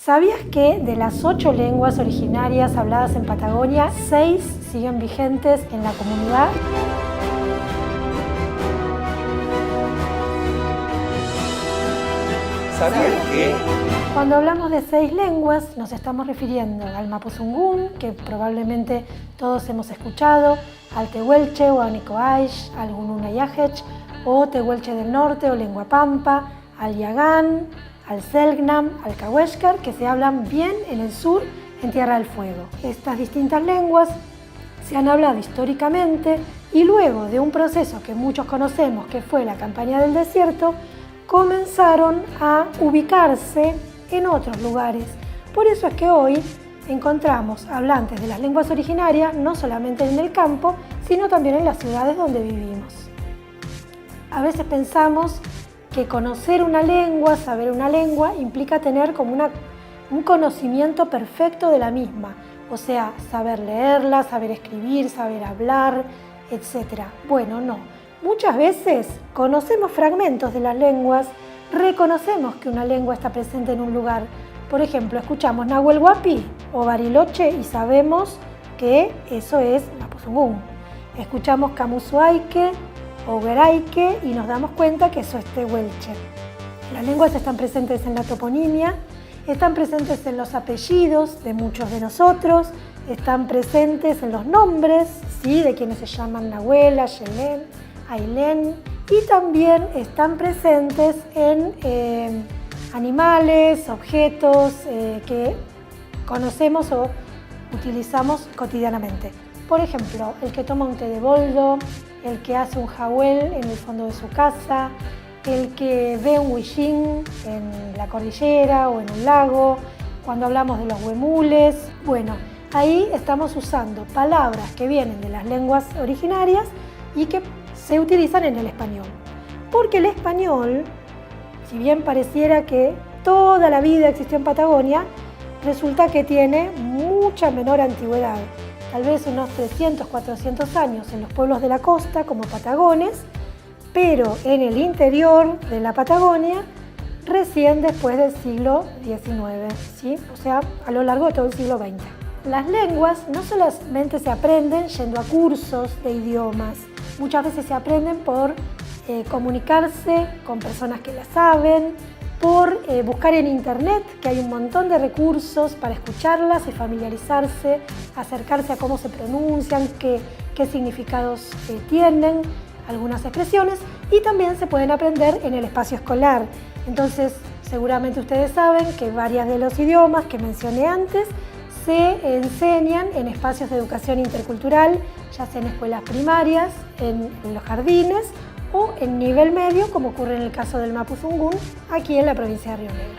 ¿Sabías que de las 8 lenguas originarias habladas en Patagonia, 6 siguen vigentes en la comunidad? ¿Sabías que? Cuando hablamos de 6 lenguas, nos estamos refiriendo al mapuzungún, que probablemente todos hemos escuchado, al tehuelche o anicoaish, al gununayajech o tehuelche del norte o lengua pampa, al yagán, al selknam, al cahuéscar, que se hablan bien en el sur, en Tierra del Fuego. Estas distintas lenguas se han hablado históricamente y luego de un proceso que muchos conocemos, que fue la campaña del desierto, comenzaron a ubicarse en otros lugares. Por eso es que hoy encontramos hablantes de las lenguas originarias no solamente en el campo, sino también en las ciudades donde vivimos. A veces pensamos que conocer una lengua, saber una lengua, implica tener como un conocimiento perfecto de la misma, o sea, saber leerla, saber escribir, saber hablar, etc. Bueno, no. Muchas veces conocemos fragmentos de las lenguas, reconocemos que una lengua está presente en un lugar. Por ejemplo, escuchamos Nahuel Huapi o Bariloche y sabemos que eso es mapuzungún. Escuchamos Camusuaike o Gueraique y nos damos cuenta que eso es tehuelche. Las lenguas están presentes en la toponimia, están presentes en los apellidos de muchos de nosotros, están presentes en los nombres, ¿sí?, de quienes se llaman Nahuel, Ayelén, Ailén, y también están presentes en animales, objetos que conocemos o utilizamos cotidianamente. Por ejemplo, el que toma un té de boldo, el que hace un jahuel en el fondo de su casa, el que ve un huillín en la cordillera o en un lago, cuando hablamos de los huemules. Bueno, ahí estamos usando palabras que vienen de las lenguas originarias y que se utilizan en el español. Porque el español, si bien pareciera que toda la vida existió en Patagonia, resulta que tiene mucha menor antigüedad. Tal vez unos 300, 400 años en los pueblos de la costa, como patagones, pero en el interior de la Patagonia, recién después del siglo XIX, ¿sí? O sea, a lo largo de todo el siglo XX. Las lenguas no solamente se aprenden yendo a cursos de idiomas, muchas veces se aprenden por comunicarse con personas que las saben, por buscar en internet, que hay un montón de recursos para escucharlas y familiarizarse, acercarse a cómo se pronuncian, qué significados tienen algunas expresiones, y también se pueden aprender en el espacio escolar. Entonces, seguramente ustedes saben que varios de los idiomas que mencioné antes se enseñan en espacios de educación intercultural, ya sea en escuelas primarias, en los jardines o en nivel medio, como ocurre en el caso del mapuzungún, aquí en la provincia de Río Negro.